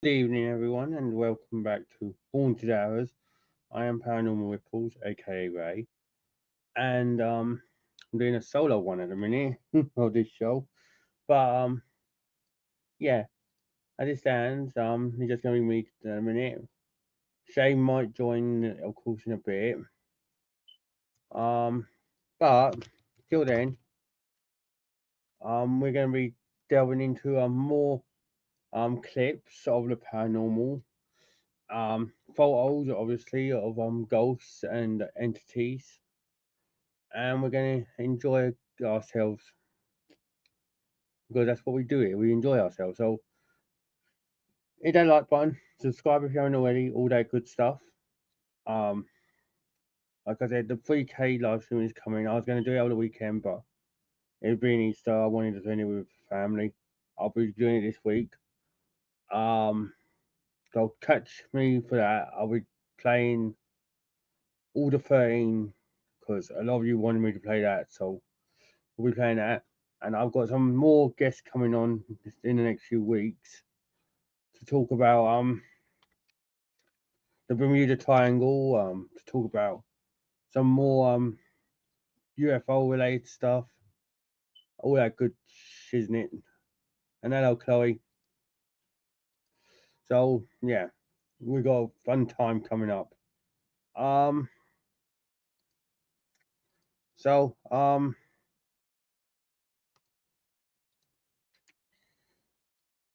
Good evening, everyone, and welcome back to Haunted Hours. I am Paranormal Ripples, aka Ray, and I'm doing a solo one at the minute of this show. But yeah, as it stands, it's just gonna be me in a minute. Shane might join, of course, in a bit. Um, but till then, we're gonna be delving into more clips of the paranormal, photos, obviously, of ghosts and entities, and we're going to enjoy ourselves because that's what we do here. We enjoy ourselves. So hit that like button, subscribe if you haven't already, all that good stuff. Um, like I said, the 3K live stream is coming. I was going to do it over the weekend, but it being Easter, I wanted to do it with family. I'll be doing it this week. Um, so catch me for that. I'll be playing all the 13 because a lot of you wanted me to play that, so we'll be playing that. And I've got some more guests coming on in the next few weeks to talk about the Bermuda Triangle, to talk about some more UFO related stuff, all that good shiznit. And hello, Chloe. So yeah, we got a fun time coming up. Um, so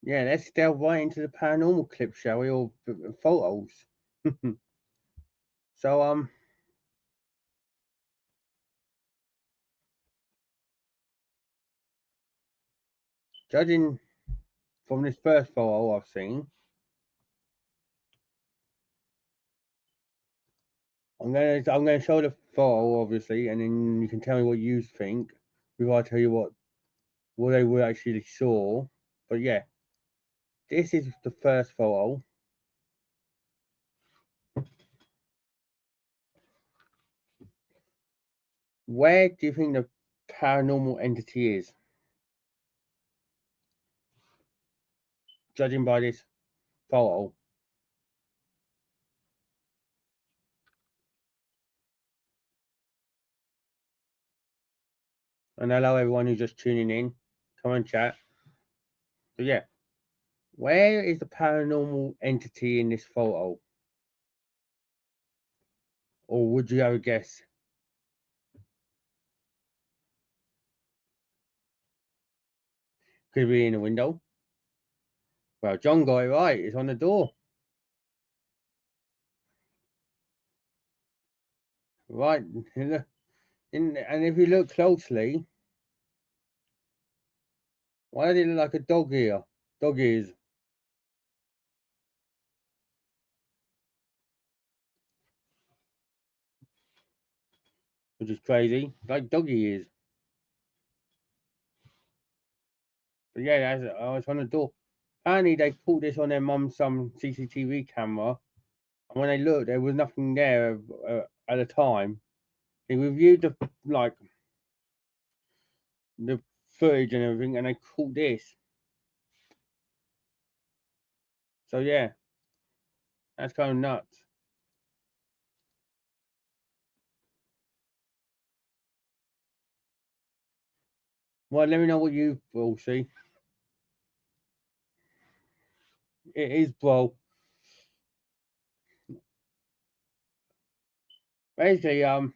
yeah, let's delve right into the paranormal clip, shall we, or photos? So judging from this first photo I've seen, I'm gonna show the photo obviously, and then you can tell me what you think before I tell you what they were actually saw. But yeah, this is the first photo. Where do you think the paranormal entity is? Judging by this photo, and hello everyone who's just tuning in. Come on, chat. So yeah, where is the paranormal entity in this photo? Or would you have a guess? Could it be in a window? Well, John got it right. It's on the door. Right. And if you look closely, why does it look like a dog ear? Dog ears, which is crazy. Like doggy ears. But yeah, it's on the door. Apparently, they caught this on their mum's some CCTV camera, and when they looked, there was nothing there at the time. They reviewed the footage and everything, and they caught this. So yeah, that's kind of nuts. Well, let me know what you all see. It is, bro. Basically, and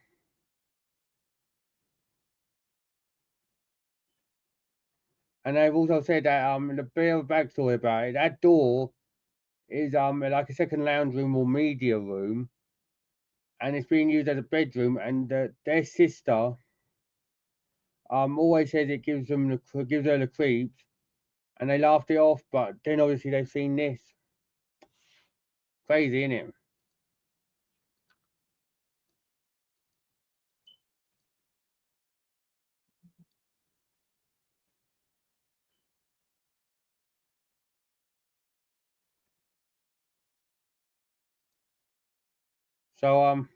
they've also said that the bit of backstory about it. That door is like a second lounge room or media room, and it's being used as a bedroom. And their sister always says it gives her the creeps, and they laughed it off. But then obviously they've seen this. Crazy, isn't it? So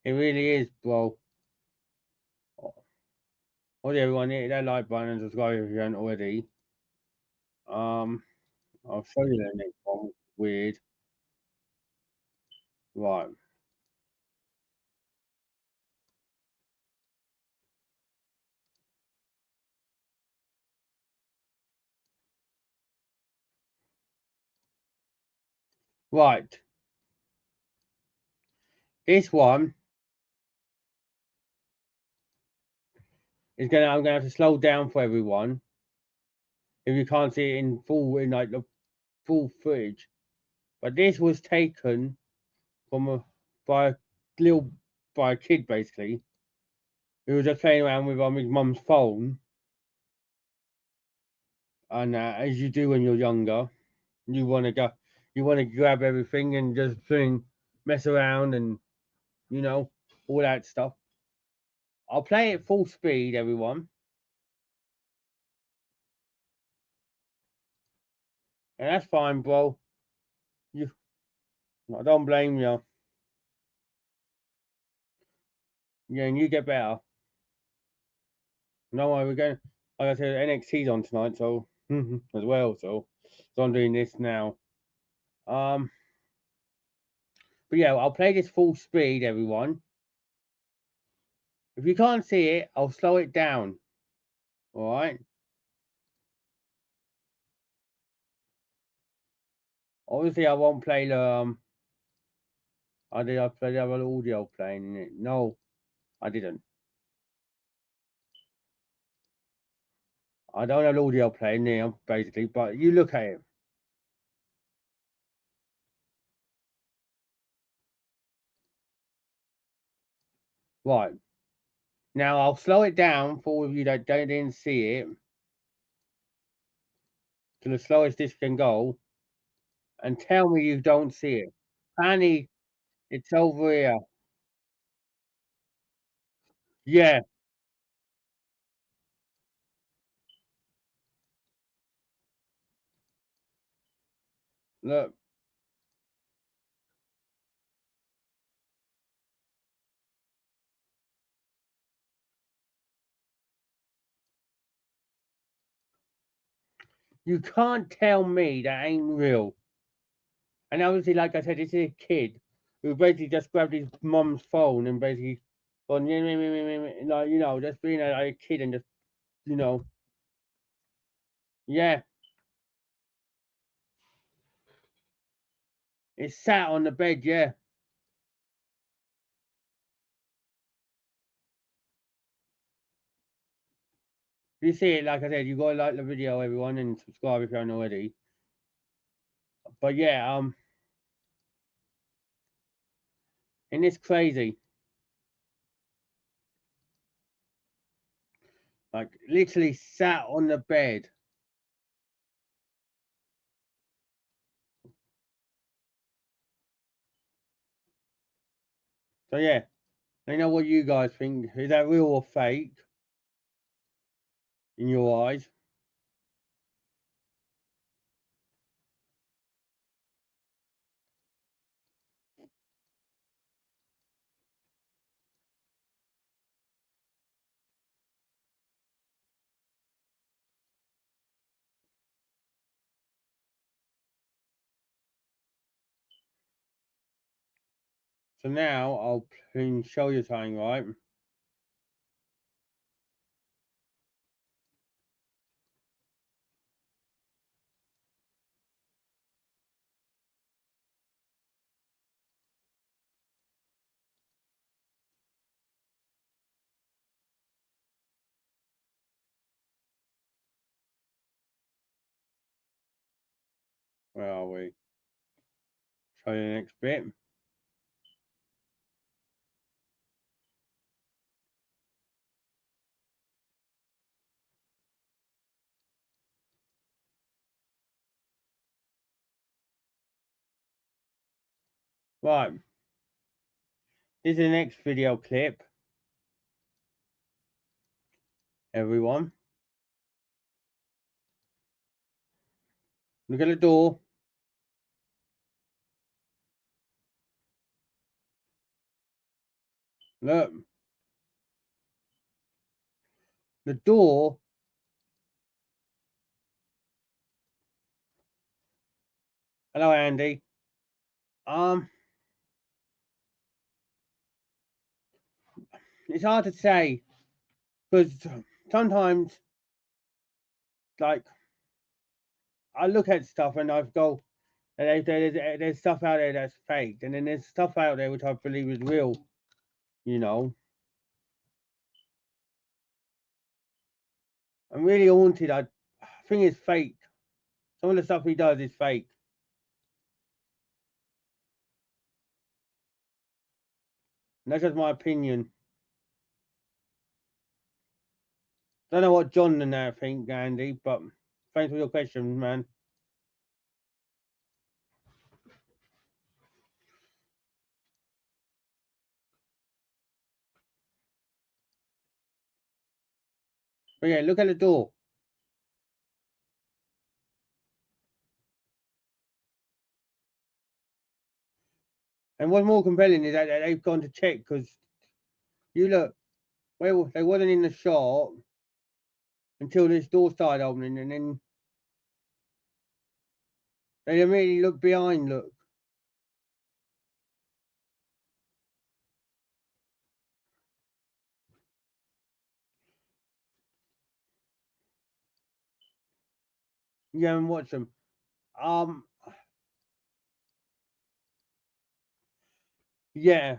it really is, bro. Well, yeah, everyone, hit that like button and subscribe if you haven't already. I'll show you the next one. Weird. Right. Right. This one is I'm gonna have to slow down for everyone if you can't see it in like the full footage. But this was taken from by a little by a kid basically. He was just playing around with his mum's phone, and as you do when you're younger, you want to go, you want to grab everything and just mess around and you know all that stuff. I'll play it full speed, everyone, and that's fine, bro. You, I don't blame you. Yeah, and you get better. No, we're going. Like I said, NXT's on tonight, so as well. So I'm doing this now. Um, but yeah, I'll play this full speed, everyone. If you can't see it, I'll slow it down. All right. Obviously, I won't play the. I play the other audio playing in it. No, I didn't. I don't have audio playing now, basically. But you look at it. Right. Now I'll slow it down for all of you that didn't see it to the slowest this can go, and tell me you don't see it. Annie, it's over here. Yeah, look, you can't tell me that ain't real. And obviously, like I said, this is a kid who basically just grabbed his mum's phone and basically gone, yeah, like, just being like a kid and just, you know, yeah, it's sat on the bed, yeah. If you see it, like I said, you gotta like the video, everyone, and subscribe if you haven't already. But yeah, and it's crazy. Like literally sat on the bed. So yeah, I know what you guys think. Is that real or fake in your eyes? So now I'll show you something, right? Where are we? Show you the next bit. Right, this is the next video clip, everyone. Look at the door. Look, The door. Hello, Andy. Um, it's hard to say because sometimes, like, I look at stuff and I go, there's stuff out there that's fake, and then there's stuff out there which I believe is real. You know, I'm really haunted. I think it's fake. Some of the stuff he does is fake. And that's just my opinion. Don't know what John and that think, Andy, but thanks for your question, man. But yeah, look at the door. And what's more compelling is that they've gone to check because you look, well, they wasn't in the shop until this door started opening, and then they immediately look behind. Look, you haven't watched them. Um, yeah,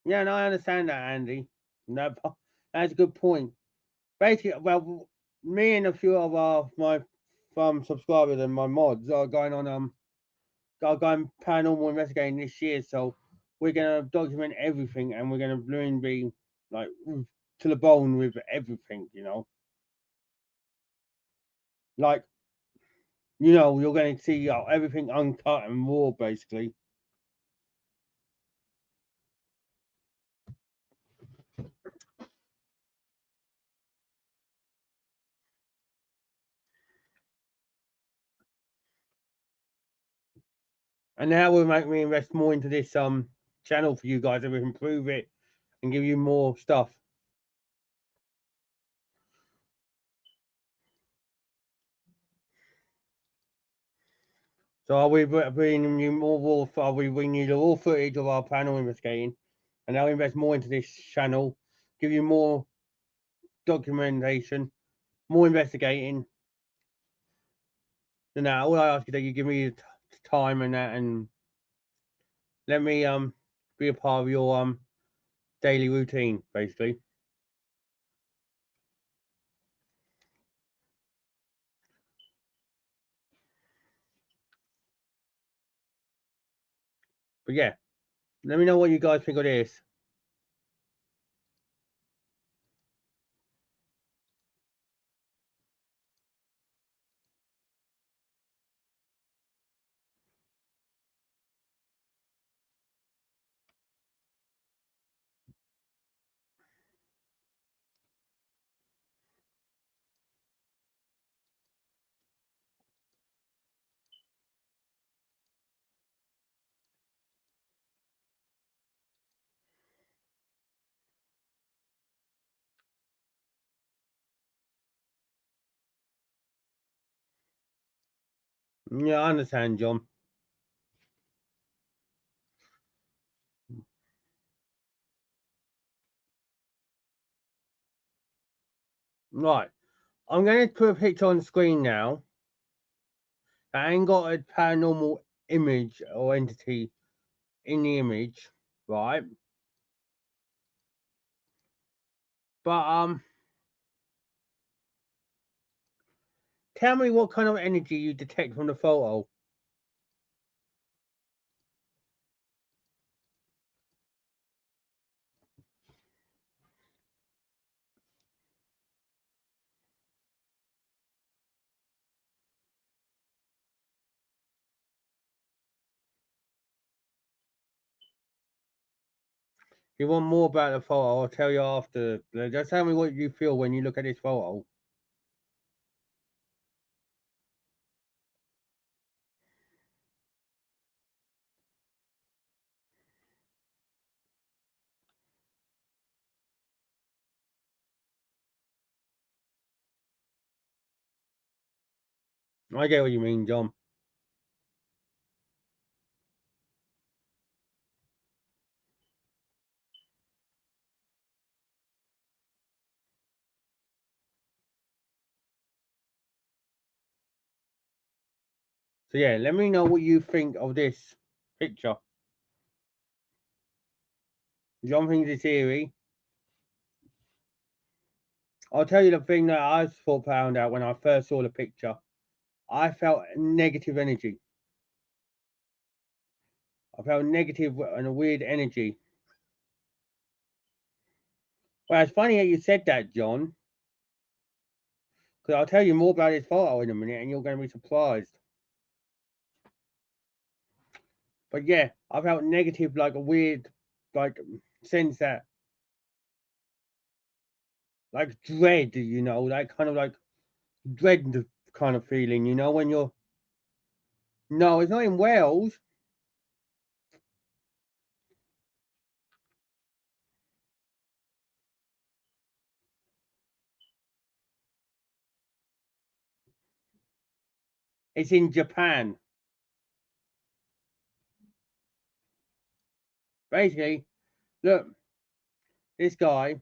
yeah, and I understand that, Andy. No, that's a good point. Basically, well, me and a few of my subscribers and my mods are going on are going paranormal investigating this year, so we're gonna document everything, and we're gonna really be like to the bone with everything, you know. Like, you know, you're going to see everything uncut and raw, basically. And that will make me invest more into this channel for you guys, and we improve it and give you more stuff. So I'll be bringing you more raw. I'll be bringing you the raw footage of our panel investigating, and I'll invest more into this channel, give you more documentation, more investigating. And now all I ask is that you give me the time and that, and let me be a part of your daily routine, basically. But yeah, let me know what you guys think of this. Yeah, I understand, John. Right. I'm going to put a picture on the screen now. I ain't got a paranormal image or entity in the image, right? But tell me what kind of energy you detect from the photo. If you want more about the photo, I'll tell you after. Just tell me what you feel when you look at this photo. I get what you mean, John. So yeah, let me know what you think of this picture. John thinks it's eerie. I'll tell you the thing that I found out when I first saw the picture. I felt negative energy. I felt negative and a weird energy. Well, it's funny that you said that, John, because I'll tell you more about this photo in a minute, and you're going to be surprised. But yeah, I felt negative, like a weird, like sense that, like dread, that kind of like dread kind of feeling, when you're. No, it's not in Wales. It's in Japan. Basically, look, this guy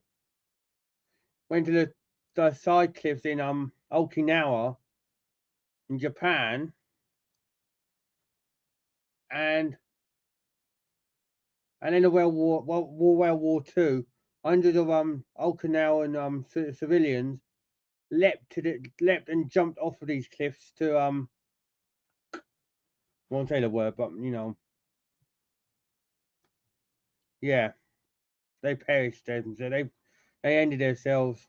went to the side cliffs in Okinawa in Japan, and in the World War II, hundreds of Okinawan civilians leapt and jumped off of these cliffs to I won't say the word, but yeah, they perished, and so they ended themselves.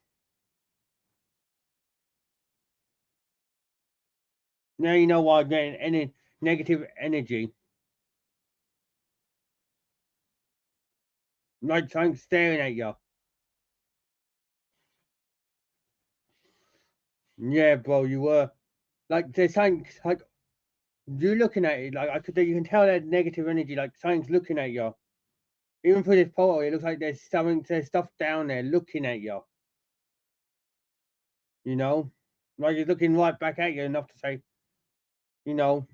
Now you know why I'm getting any negative energy, like something staring at you. Yeah, bro, you were like there's something like you're looking at it, like you can tell that negative energy, like something's looking at you. Even for this photo, it looks like there's stuff down there looking at you. You know, like it's looking right back at you enough to say, you know,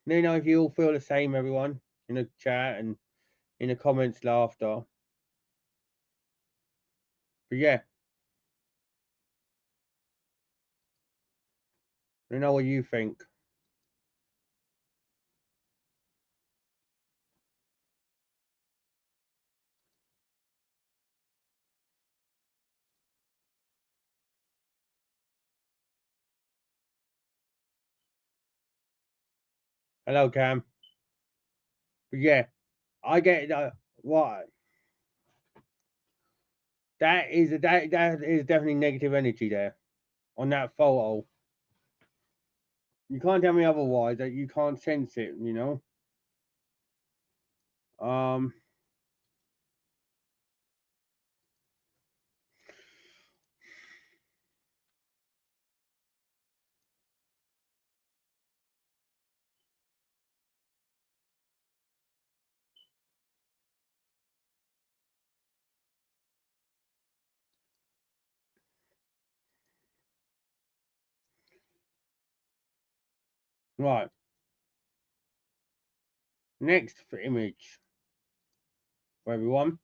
if you all feel the same, everyone in the chat and in the comments, laughter. But yeah, I know what you think. Hello, Cam. But yeah, I get what that is definitely negative energy there on that photo. You can't tell me otherwise that you can't sense it. Um, right. Next image for everyone.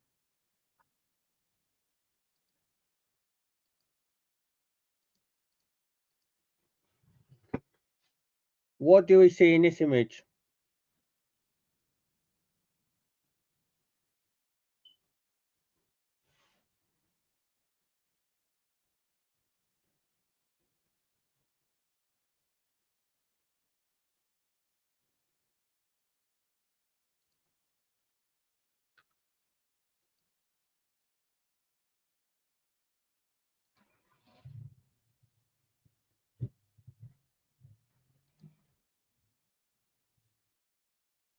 What do we see in this image?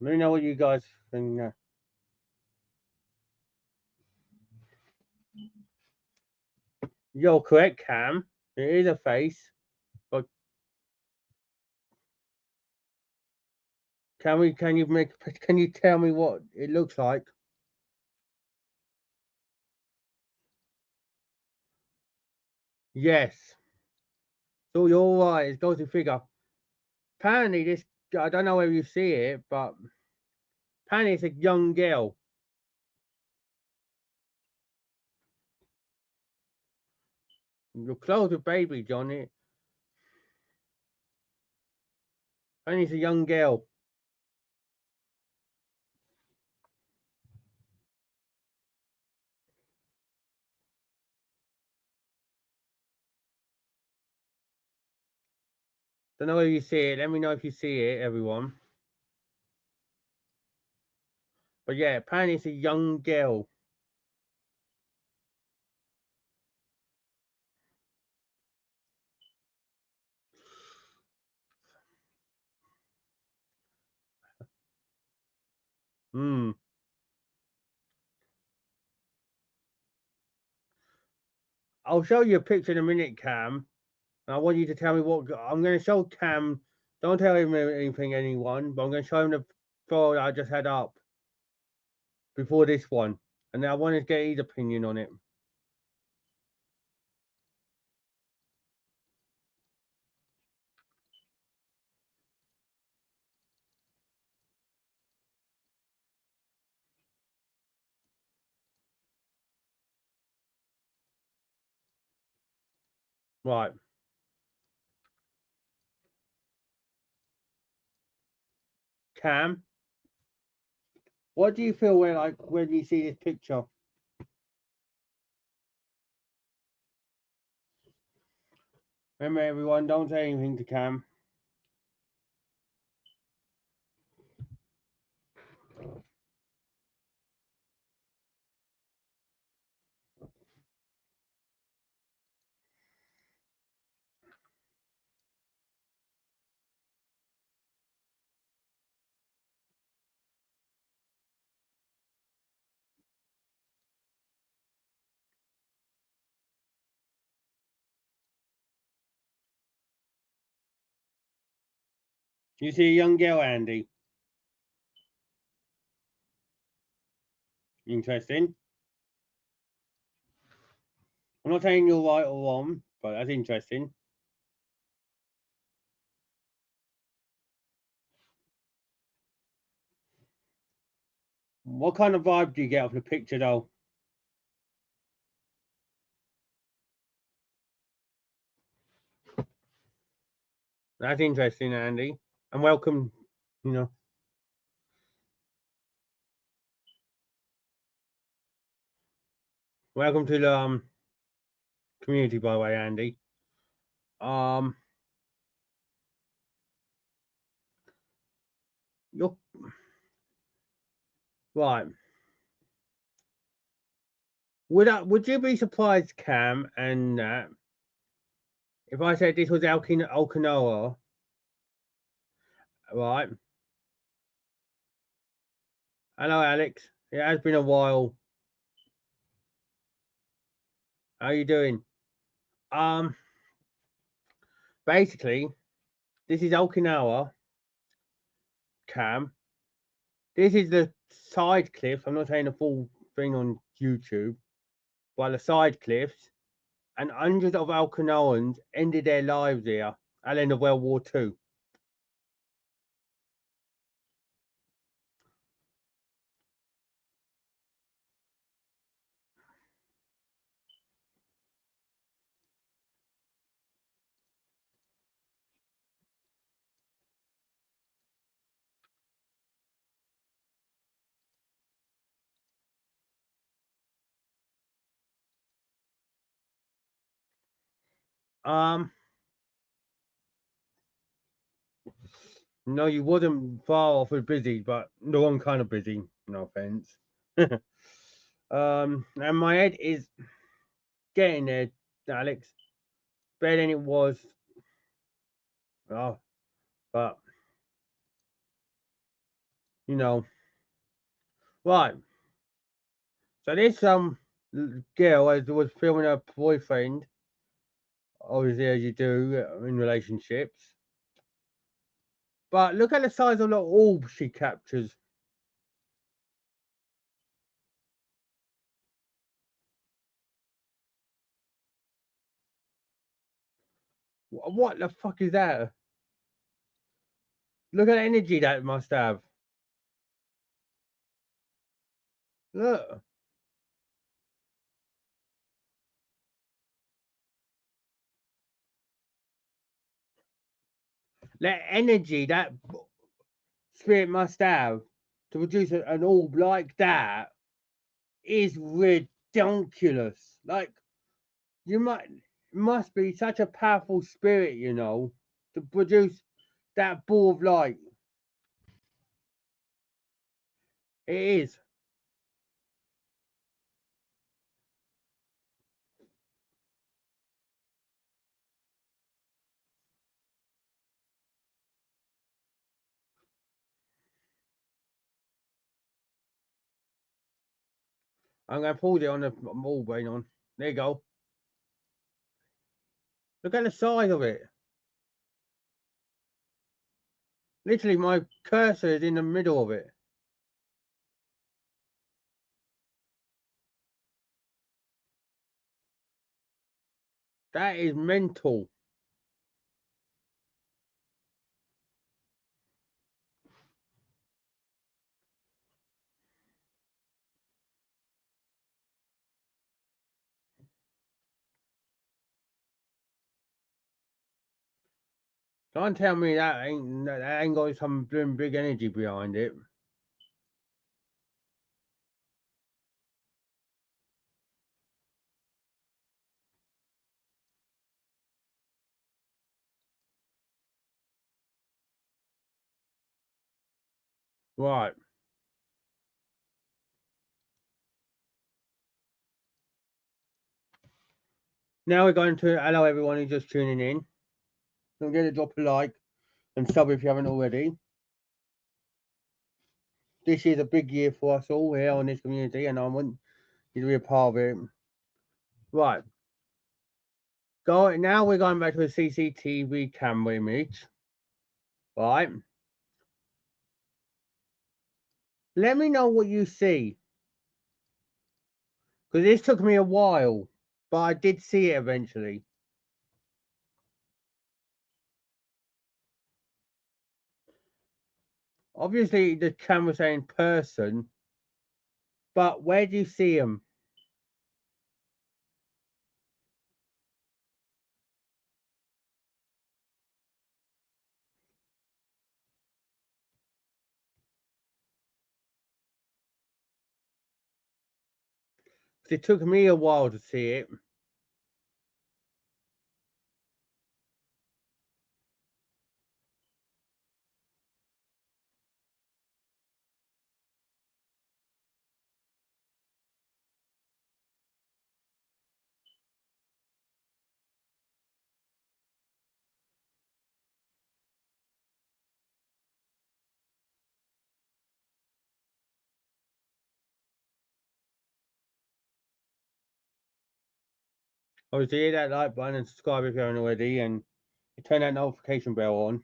Let me know what you guys think. You're correct, Cam. It is a face, but Can you tell me what it looks like? Yes. So you're all right. It's got to figure. Apparently, this I don't know whether you see it, but apparently it's a young girl. You're close with baby, Johnny. Apparently, it's a young girl. Don't know whether you see it. Let me know if you see it, everyone. But yeah, apparently it's a young girl. Hmm. I'll show you a picture in a minute, Cam. And I want you to tell me what I'm going to show Cam. Don't tell him anything, anyone. But I'm going to show him the photo I just had up before this one, and I want to get his opinion on it. Right, Cam. What do you feel when you see this picture? Remember, everyone, don't say anything to Cam. You see a young girl, Andy. Interesting. I'm not saying you're right or wrong, but that's interesting. What kind of vibe do you get off the picture, though? That's interesting, Andy. And welcome, you know, welcome to the community, by the way, Andy. Um, you're right. Would you be surprised, Cam, and if I said this was Okinawa, right? Hello, Alex. It has been a while. How you doing? Um, Basically, this is Okinawa, Cam. This is the side cliffs. I'm not saying the full thing on YouTube, but the side cliffs, and hundreds of Okinawans ended their lives here at the end of World War Two. Um, no, you wasn't far off with busy, but the wrong kind of busy. No offense. And my head is getting there, Alex. Better than it was. Oh, but you know, right. So this girl was filming her boyfriend, obviously as you do in relationships. But look at the size of the orb she captures. What the fuck is that? Look at the energy that it must have. Look. The energy that spirit must have to produce an orb like that is ridiculous. Like, you must be such a powerful spirit, you know, to produce that ball of light. It is. I'm going to pause it on the ball brain on. There you go. Look at the size of it. Literally, my cursor is in the middle of it. That is mental. Don't tell me that ain't got some big energy behind it. Right. Now we're going to hello everyone who's just tuning in. Don't forget to drop a like and sub if you haven't already. This is a big year for us all here on this community, and I want you to be a part of it. Right. Now we're going back to a CCTV camera image. Right. Let me know what you see. Because this took me a while, but I did see it eventually. Obviously, the camera's saying person, but where do you see them? It took me a while to see it. Obviously, hit that like button and subscribe if you haven't already, and turn that notification bell on.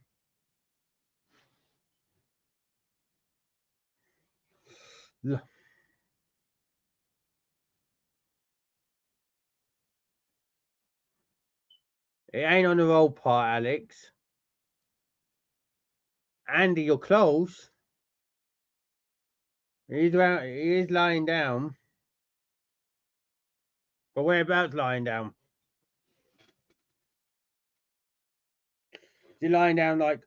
It ain't on the roll part, Alex. Andy, you're close. He is lying down. But whereabouts lying down? Is he lying down like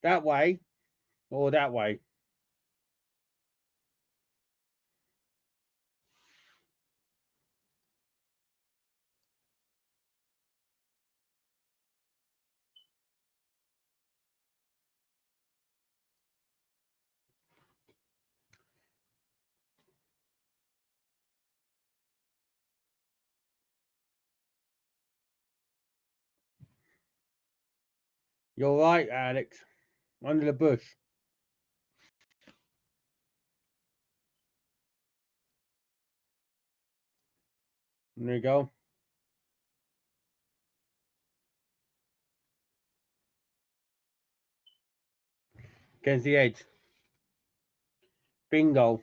that way or that way? You're right, Alex. Under the bush. There you go. against the edge. Bingo.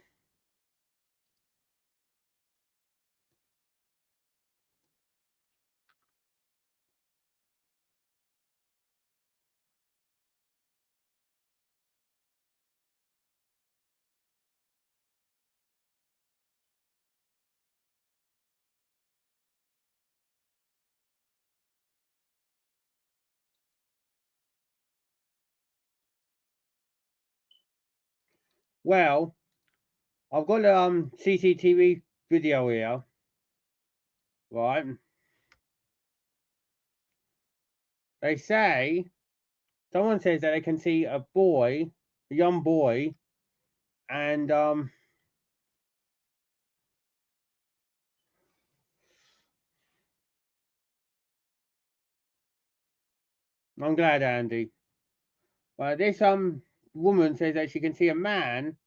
Well, I've got a CCTV video here, right? They say someone says that they can see a boy, a young boy, and I'm glad, Andy. This woman says that she can see a man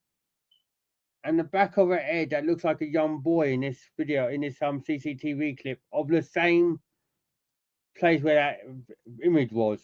and the back of her head that looks like a young boy in this video, in this CCTV clip of the same place where that image was.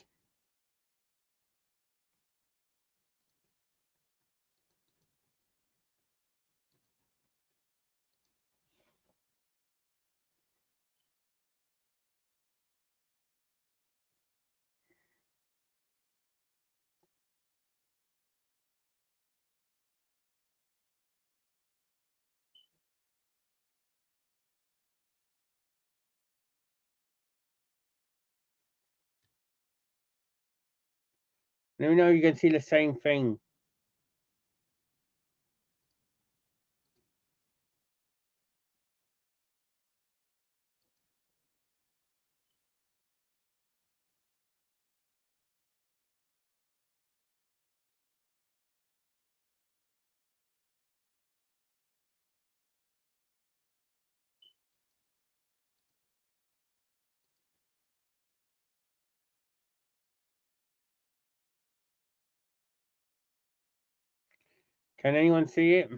Let me know you can see the same thing. Can anyone see it?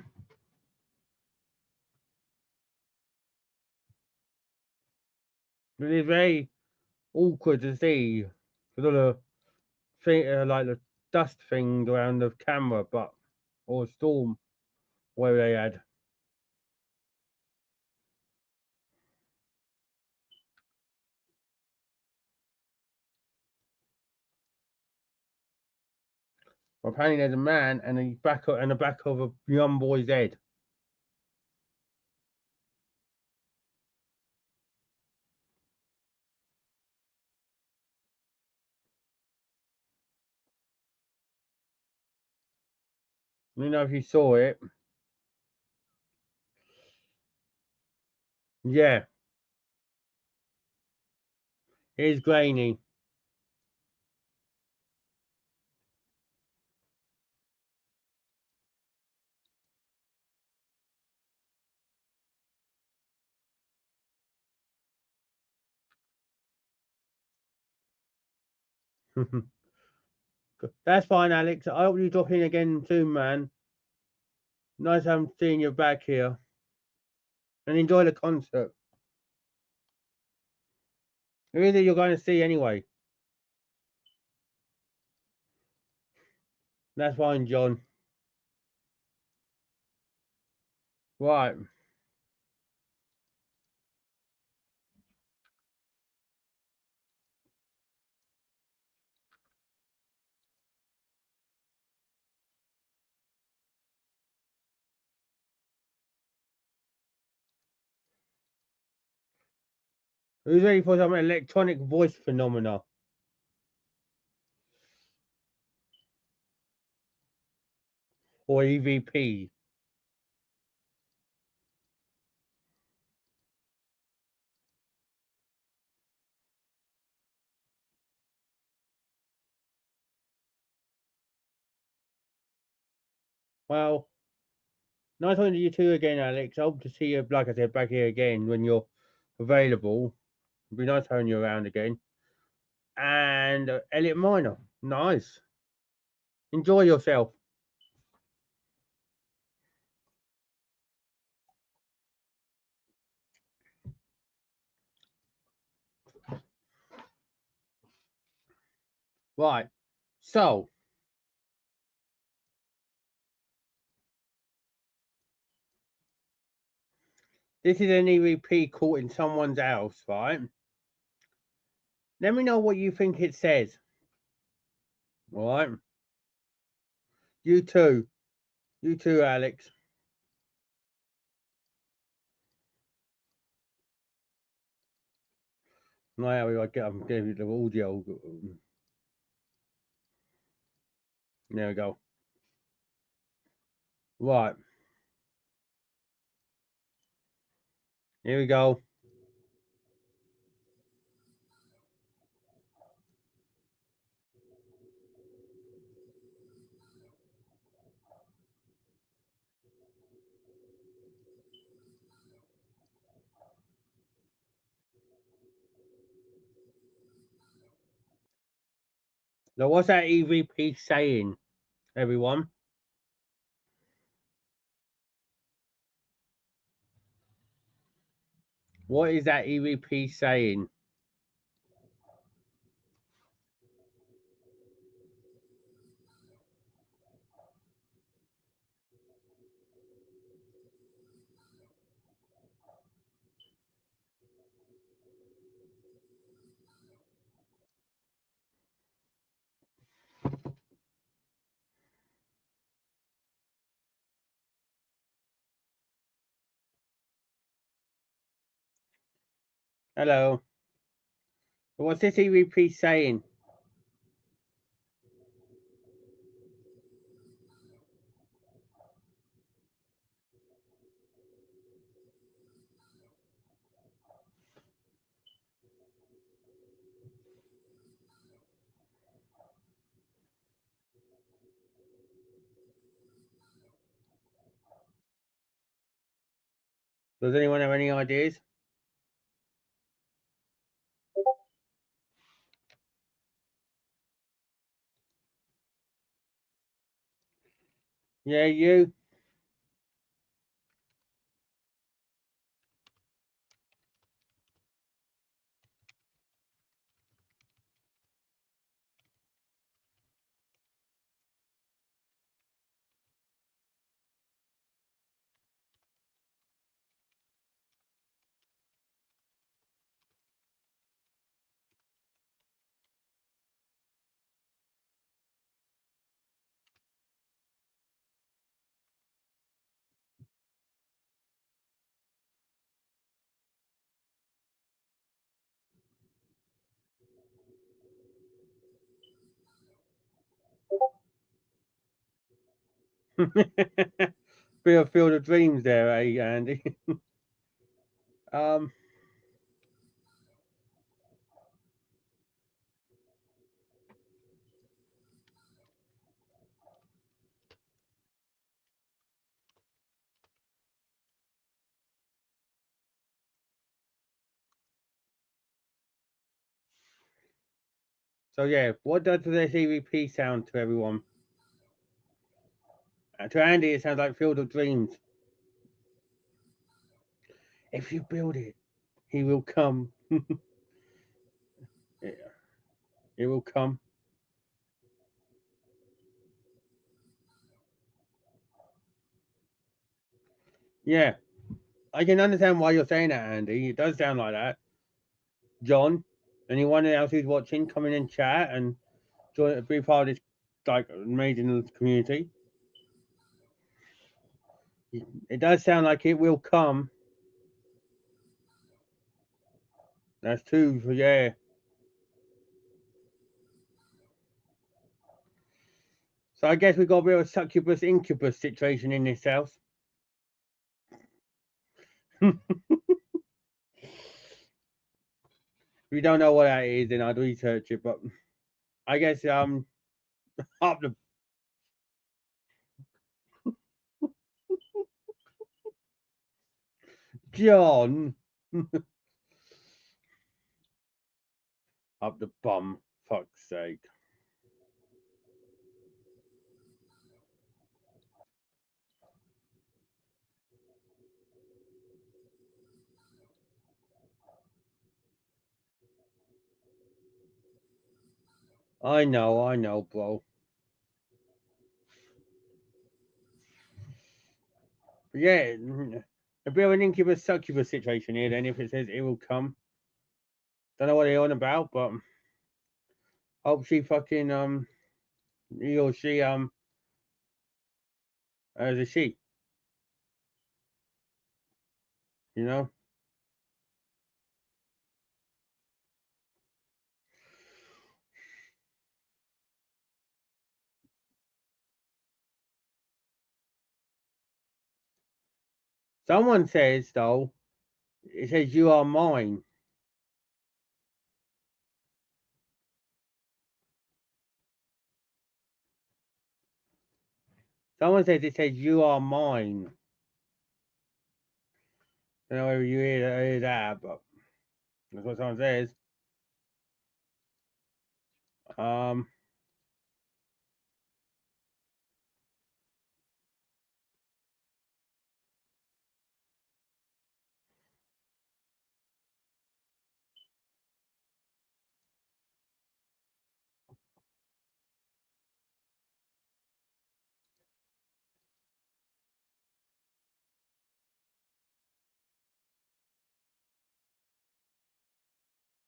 It is very awkward to see with all the thing, like the dust things around the camera, but or storm where they had. Apparently, there's a man and the back of a young boy's head. Let me know if you saw it. Yeah, it is grainy. That's fine, Alex. I hope you drop in again soon, man. Nice seeing you back here. And enjoy the concert. Who is it you're going to see anyway? That's fine, John. Right. Who's ready for some electronic voice phenomena? Or EVP? Well, nice talking to you too again, Alex. I hope to see you, like I said, back here again when you're available. It'd be nice having you around again. And Elliot Minor. Nice. Enjoy yourself. Right. So, This is an EVP caught in someone's house, right? Let me know what you think it says. All right. You too. You too, Alex. Now we got I'm getting the audio. There we go. Right. Here we go. Now, what's that EVP saying, everyone? What is that EVP saying? Hello. What's this EVP saying? Does anyone have any ideas? Yeah, you. Bit of Field of Dreams there, eh, Andy? um. So yeah, what does this EVP sound to everyone? To Andy, it sounds like Field of Dreams. If you build it, he will come. It will come. Yeah, I can understand why you're saying that, Andy. It does sound like that. John, anyone else who's watching, come in and chat and join, be part of this like amazing community. It does sound like it will come. That's two, yeah. So I guess we've got a bit of a succubus incubus situation in this house. If you don't know what that is, then I'd research it. But I guess up the John, up the bum. Fuck's sake. I know, bro. Yeah, A bit of an incubus succubus situation here. Then, if it says it will come, don't know what they're on about, but hope she fucking he or she as a she, you know. Someone says though, it says you are mine. Someone says it says you are mine. I don't know whether you hear that, but that's what someone says. Um,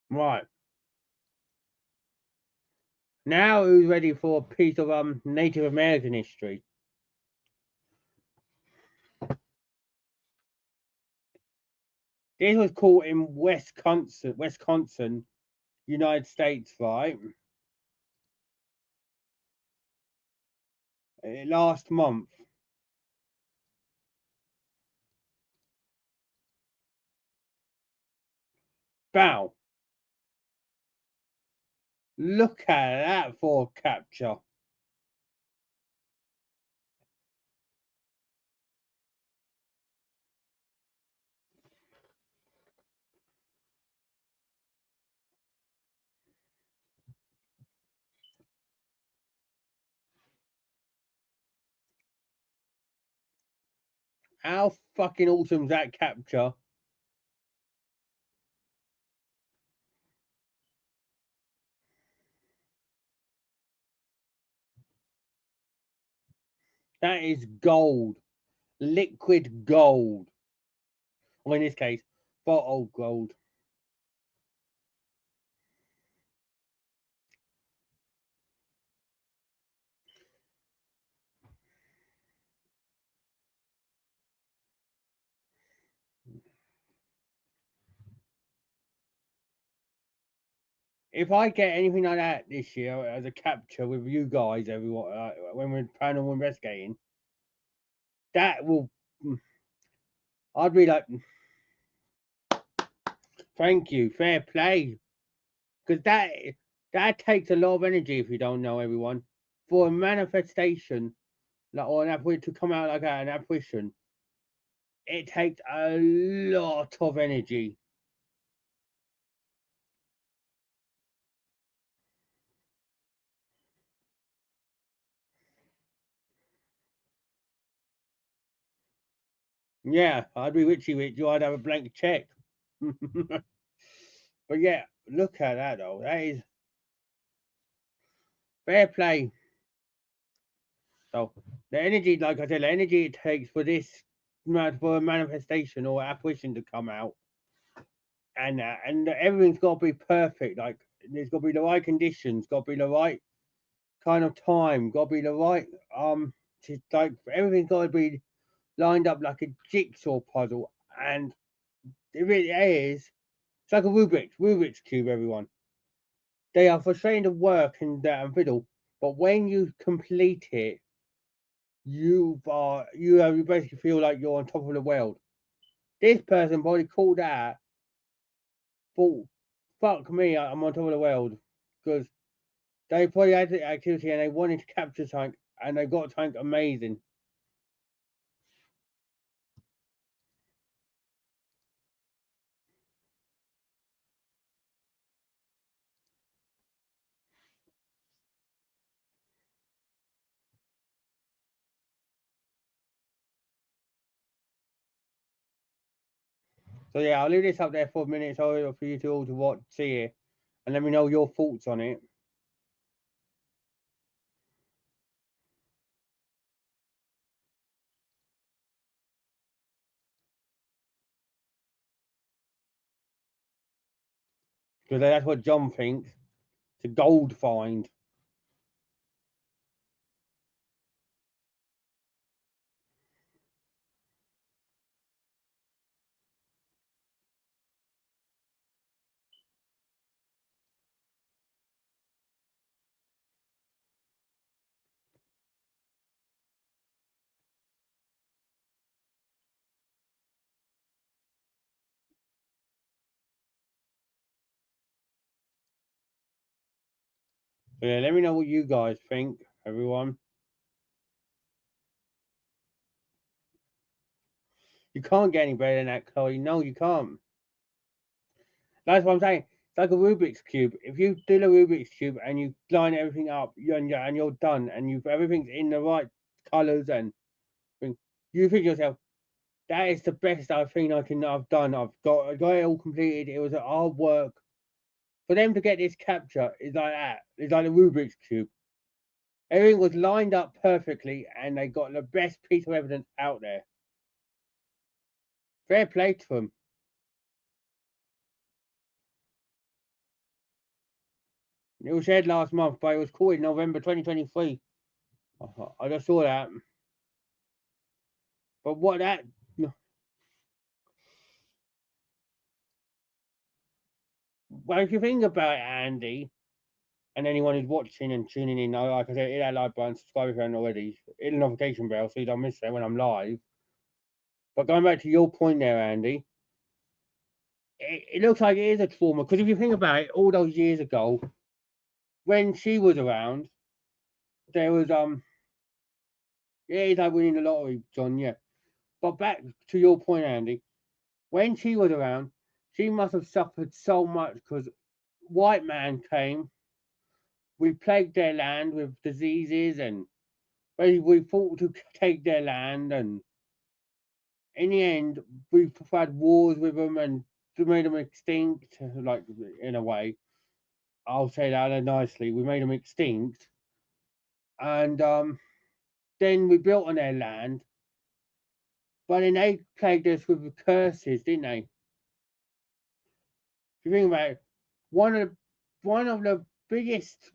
right. Now who's ready for a piece of Native American history? This was caught in Wisconsin, United States, right? Last month. Bow. Look at that for capture. How fucking awesome is that capture? That is gold. Liquid gold. Or in this case, bottled gold. If I get anything like that this year as a capture with you guys, everyone, when we're paranormal investigating, that will. I'd be like, thank you, fair play, because that takes a lot of energy if you don't know everyone for a manifestation, like or an apparition to come out like that, an apparition. It takes a lot of energy. Yeah, I'd be Richie Rich, I'd have a blank check. But yeah, look at that though. That is fair play. So the energy, like I said, the energy it takes for this for a manifestation or apparition to come out, and everything's got to be perfect. Like there's got to be the right conditions, got to be the right kind of time, got to be the right like everything's got to be lined up like a jigsaw puzzle, and it really is. It's like a Rubik's cube. Everyone, they are frustrating to work and fiddle, but when you complete it, you basically feel like you're on top of the world. This person probably called out, thought, "Fuck me, I'm on top of the world," because they probably had the activity and they wanted to capture something, and they got something amazing. So yeah, I'll leave this up there for a minute so for you to all to watch, see it, and let me know your thoughts on it. Because that's what John thinks. It's a gold find. So yeah, let me know what you guys think, everyone. You can't get any better than that, Chloe. No, you can't. That's what I'm saying. It's like a Rubik's cube. If you do the Rubik's cube and you line everything up, and you're done, and you everything's in the right colors and thing, you think to yourself, that is the best thing I've done. I got it all completed. It was a hard work for them to get this capture. Is like that. It's like a Rubik's cube. Everything was lined up perfectly, and they got the best piece of evidence out there. Fair play to them. It was shared last month, but it was caught in November 2023. I just saw that. But what that. Well, if you think about it, Andy, and anyone who's watching and tuning in, like I said, hit that like button, subscribe if you haven't already, hit the notification bell so you don't miss it when I'm live. But going back to your point there, Andy, it looks like it is a trauma because if you think about it, all those years ago, when she was around, there was yeah, it's like winning the lottery, John. Yeah, but back to your point, Andy, when she was around, she must have suffered so much because white man came, we plagued their land with diseases and we fought to take their land, and in the end, we've had wars with them and made them extinct. Like in a way, I'll say that nicely. We made them extinct, and then we built on their land. But then they plagued us with curses, didn't they? If you think about it, one of the one of the biggest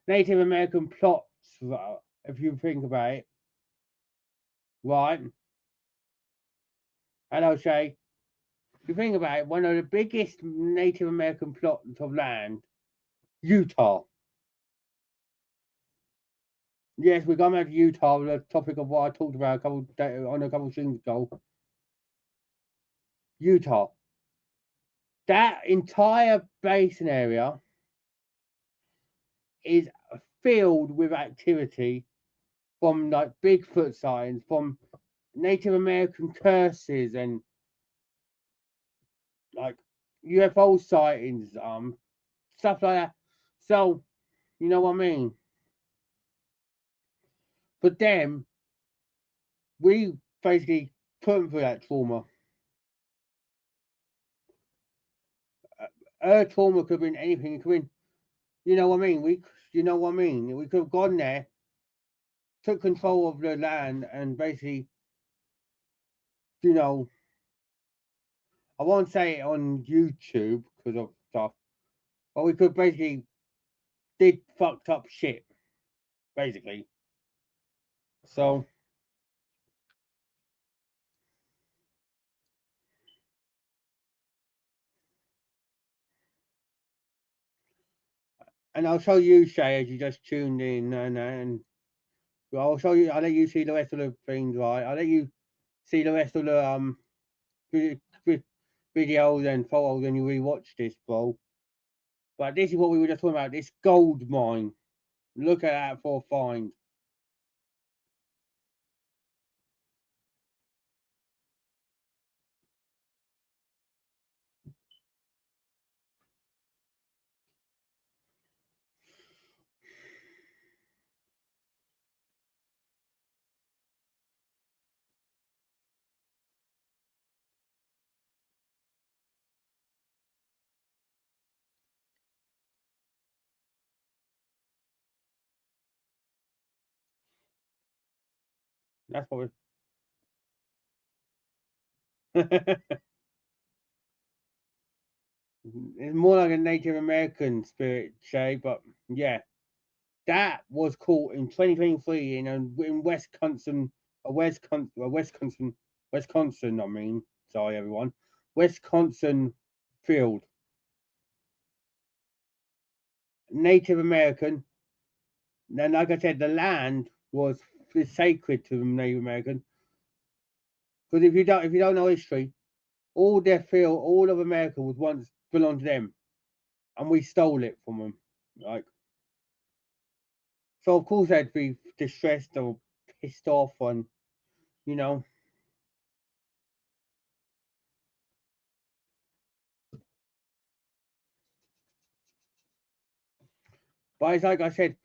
Native American plots, if you think about it, right? Hello, Shay. If you think about it, one of the biggest Native American plots of land, Utah. Yes, we're going back to Utah, the topic of what I talked about a couple of streams ago. Utah. That entire basin area is filled with activity from like Bigfoot sightings, from Native American curses, and like UFO sightings, stuff like that. So, you know what I mean? For them, we basically put them through that trauma. Her trauma could have been anything. It could have been, you know what I mean? You know what I mean? We could have gone there, took control of the land, and basically, you know, I won't say it on YouTube because of stuff, but we could basically did fucked up shit, basically. So, and I'll show you, Shay, as you just tuned in, and I'll show you. I'll let you see the rest of the things, right? I'll let you see the rest of the videos and photos when you rewatch this, bro. But this is what we were just talking about. This gold mine. Look at that for a find. That's what we. It's more like a Native American spirit, Shay, but yeah. That was caught in 2023 in Wisconsin. I mean, sorry everyone, Wisconsin field. Native American. And like I said, the land was sacred to the Native American. Because if you don't know history, all of America was once belonged to them, and we stole it from them. Like, so of course they'd be distressed or pissed off, and you know. But it's like I said,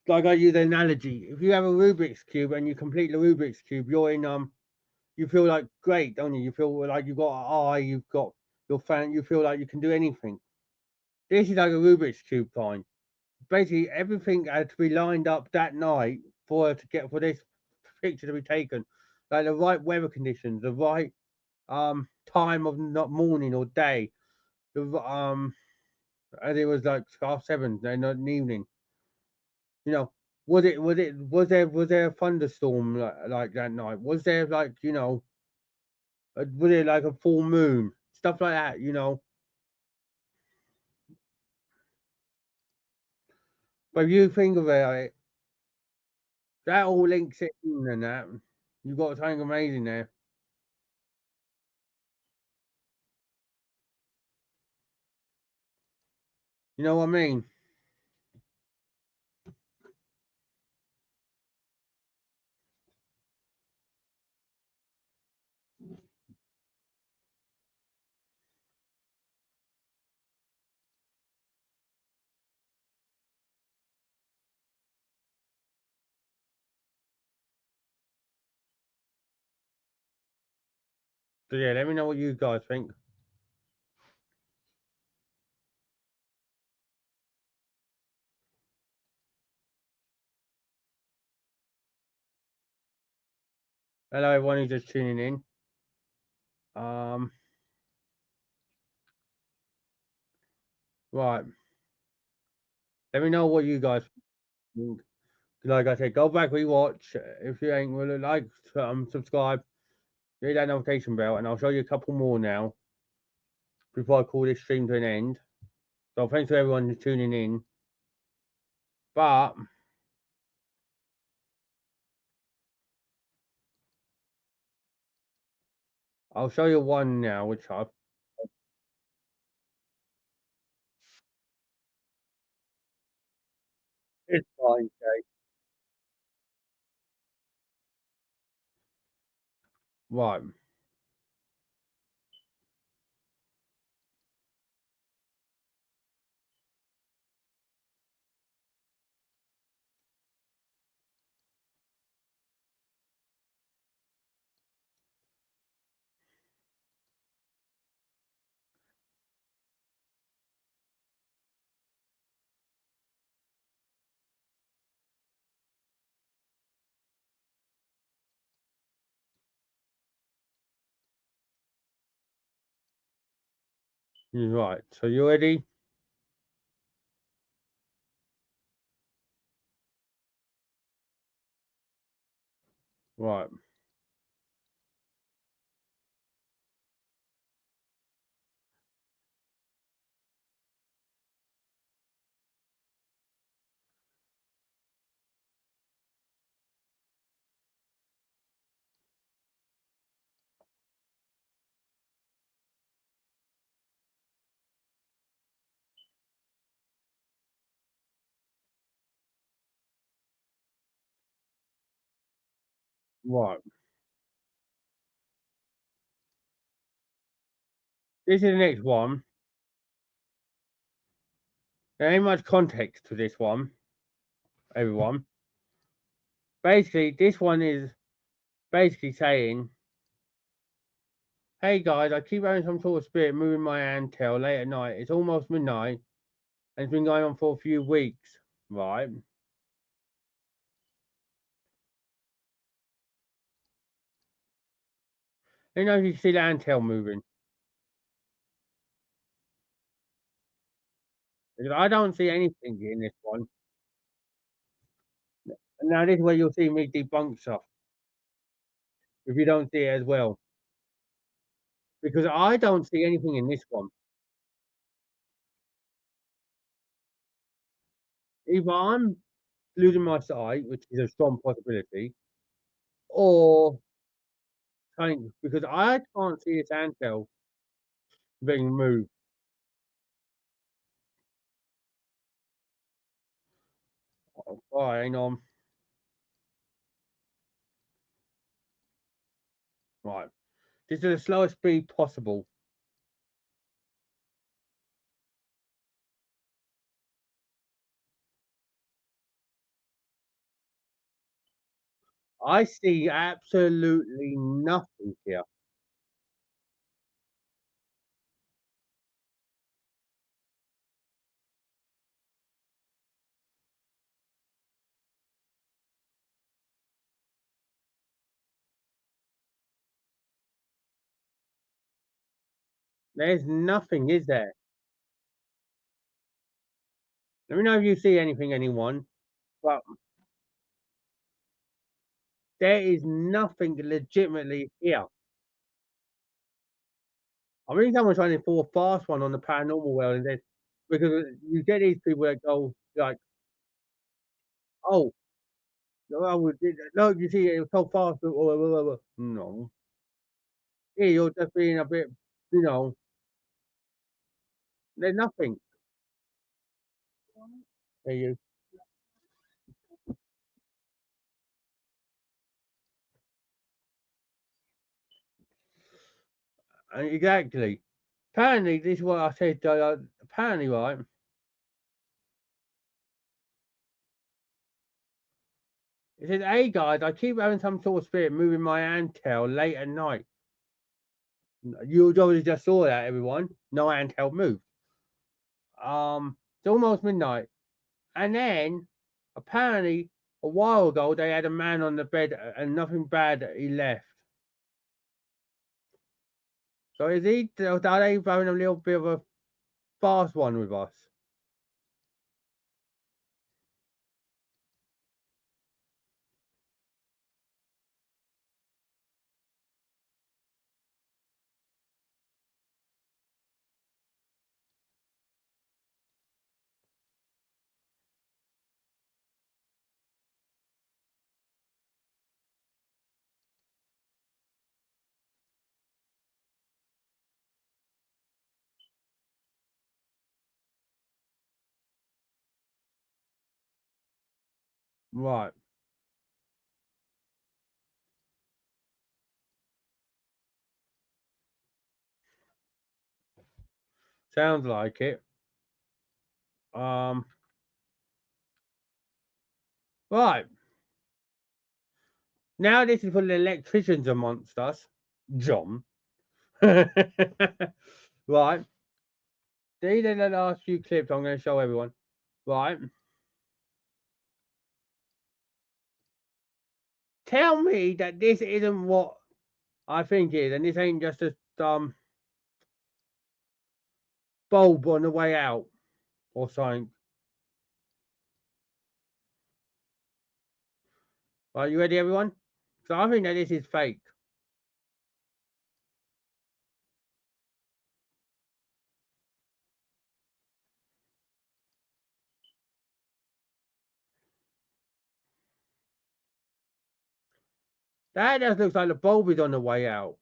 like I use an analogy. If you have a Rubik's cube and you complete the Rubik's cube, you feel like great, don't you? You feel like you've got an eye, you've got your fan, you feel like you can do anything. This is like a Rubik's cube time. Basically, everything had to be lined up that night for this picture to be taken. Like the right weather conditions, the right time of not morning or day. And it was like 7:30, then not evening. You know, was there a thunderstorm like that night? Was there like was it like a full moon? Stuff like that, you know. But if you think about it, that all links it in and that. You got something amazing there. You know what I mean? So yeah, let me know what you guys think. Hello everyone who's just tuning in. Um right. Let me know what you guys think. Like I said, go back, rewatch. If you ain't really like, subscribe, hit that notification bell, and I'll show you a couple more now before I call this stream to an end. So thanks to everyone who's tuning in. But I'll show you one now, which I've it's fine, okay. Right, you're right. So you ready? Right, right. This is the next one. There ain't much context to this one, everyone. Basically, this one is basically saying, "Hey guys, I keep having some sort of spirit moving my hand tail late at night. It's almost midnight, and it's been going on for a few weeks, right? You know, if you see the hand tail moving, Because I don't see anything in this one. And now this is where you'll see me debunk stuff if you don't see it as well. Because I don't see anything in this one. Either I'm losing my sight, which is a strong possibility, or something because I can't see this antel being moved. Alright, hang on. Right. This is the slowest speed possible. I see absolutely nothing here. There's nothing, is there? Let me know if you see anything, anyone. But there is nothing legitimately here. I think someone's trying to pull a fast one on the paranormal world, and then because you get these people that go like, "Oh, no, no, you see, it was so fast." No, yeah, you're just being a bit, you know. There's nothing. There you exactly. Apparently, this is what I said. Apparently, right? It says, "Hey guys, I keep having some sort of spirit moving my antel late at night." You already just saw that, everyone. No antel moved. It's almost midnight, and then apparently a while ago they had a man on the bed and nothing bad he left. So is he? Are they having a little bit of a fast one with us? Right. Sounds like it. Um. Right. Now this is for the electricians amongst us, John. Right. These are the last few clips I'm going to show everyone. Right. Tell me that this isn't what I think it is, and this ain't just a bulb on the way out or something. Are you ready, everyone? So I think that this is fake. That just looks like the bulb is on the way out.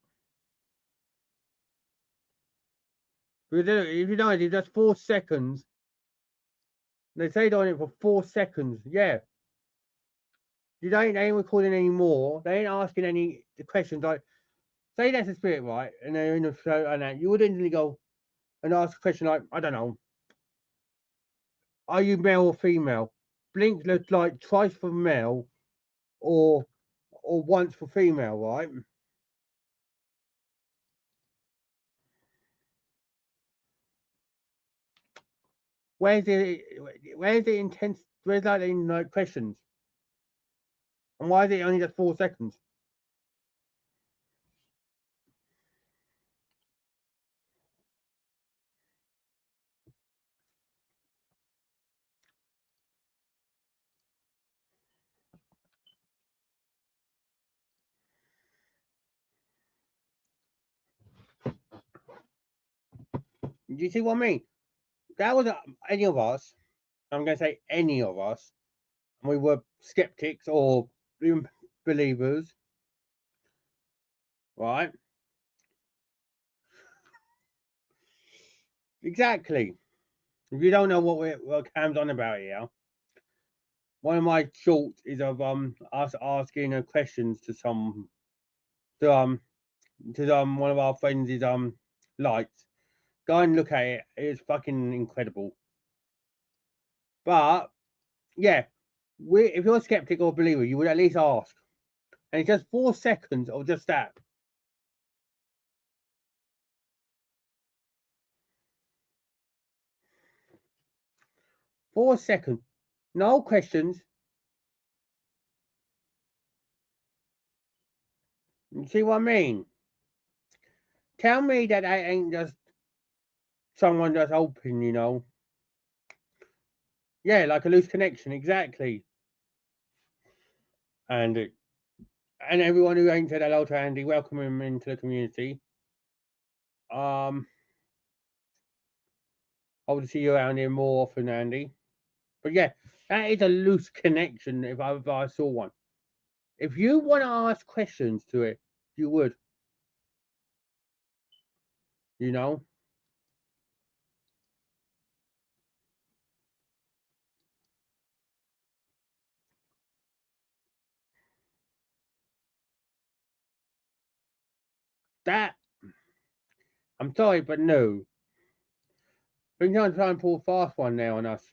Because if you notice, it's just 4 seconds. They stayed on it for 4 seconds. Yeah. They ain't recording any more. They ain't asking any questions like, say that's a spirit, right? And they're in the show and that. You would instantly go and ask a question like, I don't know, are you male or female? Blink looks like twice for male or once for female, right? Where's the intense? Where's that in like questions? And why is it only just 4 seconds? Do you see what I mean? That was any of us. I'm going to say any of us. And we were skeptics or even believers, right? Exactly. If you don't know what Cam's on about here, one of my shorts is of us asking questions to to um one of our friends is lights. Go and look at it. It's fucking incredible. But yeah, if you're a skeptic or a believer, you would at least ask. And it's just 4 seconds of just that. 4 seconds. No questions. You see what I mean? Tell me that ain't just someone just open, you know. Yeah, like a loose connection, exactly. And and everyone who ain't said hello to Andy, welcome him into the community. Hope to see you around here more often, Andy. But yeah, that is a loose connection if I saw one. If you want to ask questions to it, you would, you know. That I'm sorry, but no. Been trying to try and pull a fast one now on us.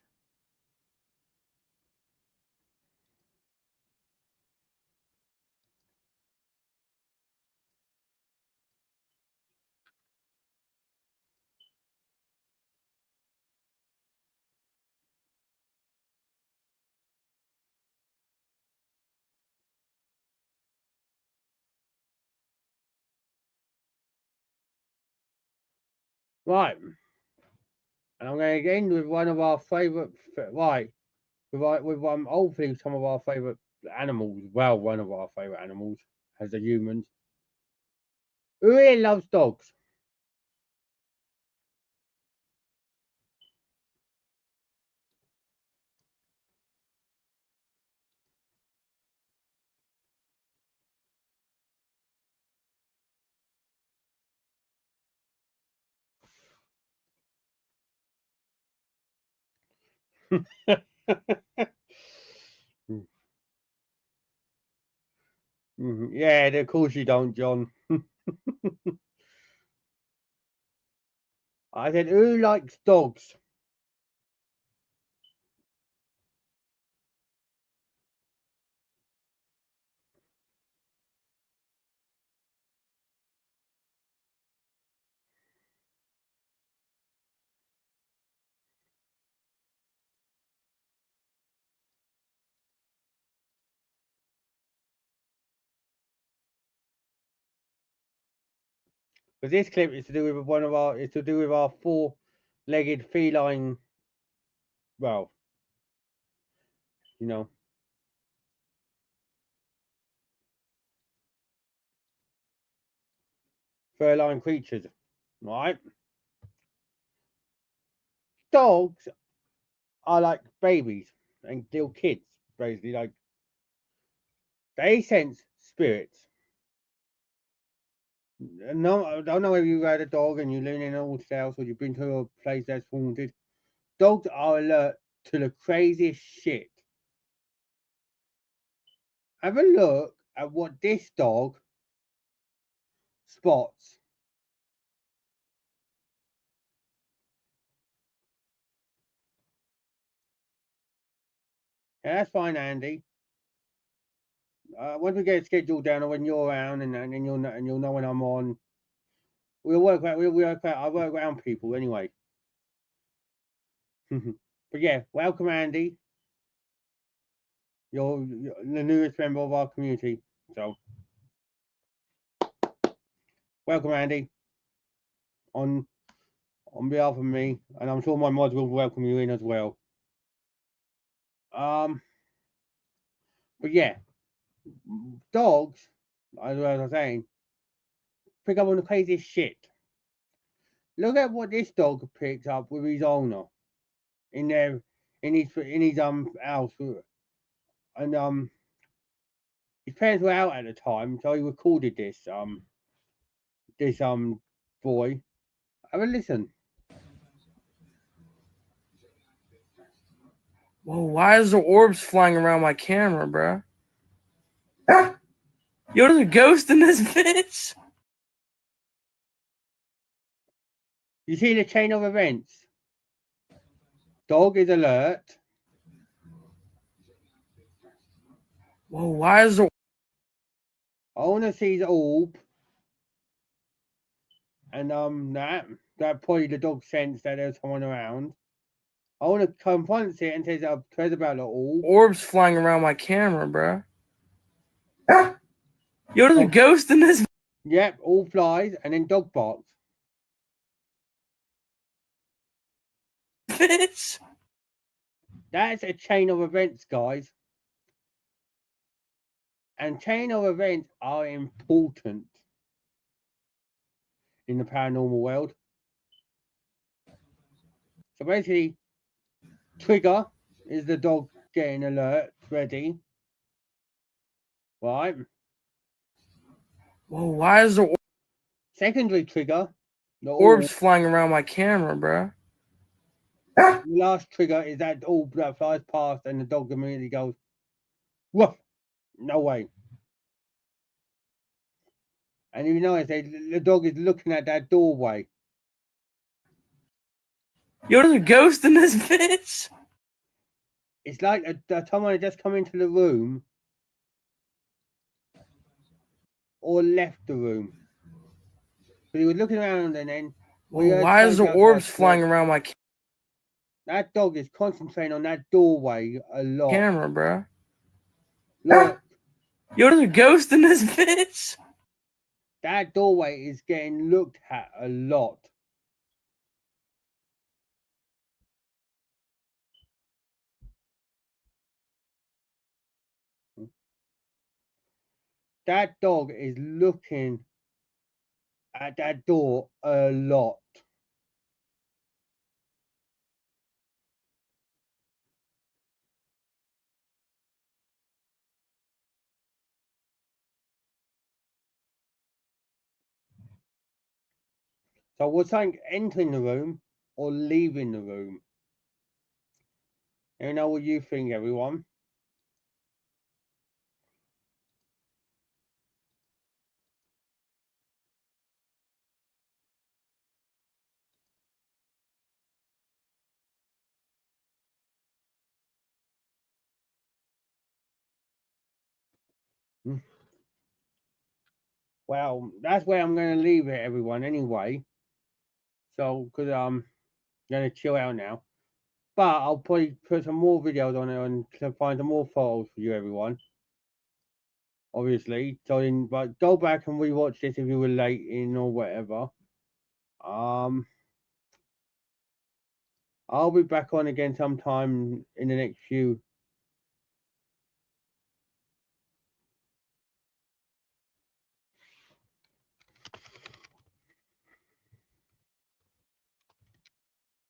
Right, and I'm going to end with one of our favourite, right, with hopefully some of our favourite animals. Well, one of our favourite animals as a humans. Who here loves dogs? Yeah, of course you don't, John. I said, who likes dogs? Because this clip is to do with it's to do with our four-legged feline, well, you know, fur-line creatures, right? Dogs are like babies and little kids, basically. Like they sense spirits. No, I don't know if you've had a dog and you're living in an old house or you've been to a place that's haunted. Dogs are alert to the craziest shit. Have a look at what this dog spots. Yeah, that's fine, Andy. Once we get it scheduled down, or when you're around, and you'll know when I'm on. We'll work out. We'll work out. I work around people anyway. But yeah, welcome, Andy. You're the newest member of our community. So welcome, Andy. On on behalf of me, and I'm sure my mods will welcome you in as well. Um, but yeah, dogs, as I was saying, pick up on the craziest shit. Look at what this dog picked up with his owner in their in his house, and his parents were out at the time, so he recorded this boy. Have a listen. Whoa, why is the orbs flying around my camera, bro? Yo, there's a ghost in this bitch. You see the chain of events. Dog is alert. Whoa, why is the Owner sees orb, and that probably the dog sensed that there's someone around. Owner confronts it and says about the orb. orbs flying around my camera, bro? Yo, there's a ghost in this Yep, all flies, and then dog barks. bitch. That's a chain of events, guys. And chain of events are important in the paranormal world. So basically, trigger is the dog getting alert, ready. Right? Whoa, why is the Secondary trigger, the orbs orb. flying around my camera, bro? The last trigger is that orb that flies past and the dog immediately goes, woof, no way. And you notice the dog is looking at that doorway. Yo, there's a ghost in this bitch. It's like someone had just come into the room or left the room. So he was looking around and then Whoa, why is the orbs flying around my that dog is concentrating on that doorway a lot. camera, bro? Look. Yo, there's a ghost in this bitch. That doorway is getting looked at a lot. That dog is looking at that door a lot. So we're saying entering the room or leaving the room. Let me know what you think, everyone. Well, that's where I'm going to leave it, everyone, anyway. So, because I'm going to chill out now. But I'll probably put some more videos on it and to find some more photos for you, everyone. Obviously. So, but go back and rewatch this if you were late in or whatever. I'll be back on again sometime in the next few.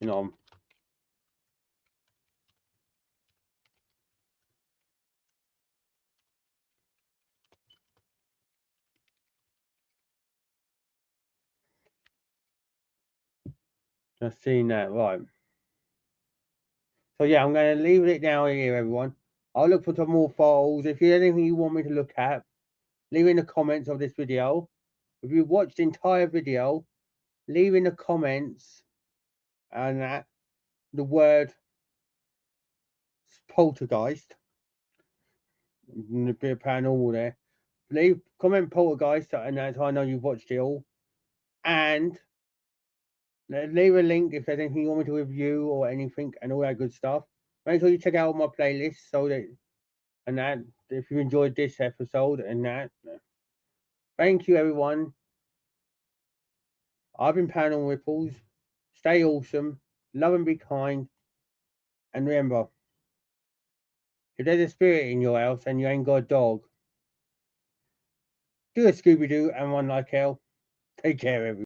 You know, just seeing that, right. So yeah, I'm going to leave it now here, everyone. I'll look for some more photos. If there's anything you want me to look at, leave in the comments of this video. If you watched the entire video, leave in the comments and that the word poltergeist. A bit of paranormal there. Leave comment poltergeist, and that's how I know you've watched it all. And leave a link if there's anything you want me to review or anything and all that good stuff. Make sure you check out my playlist so that and that if you enjoyed this episode and that. Thank you, everyone. I've been Paranormal Ripples. Stay awesome, love and be kind, and remember, if there's a spirit in your house and you ain't got a dog, do a Scooby Doo and run like hell. Take care, everyone.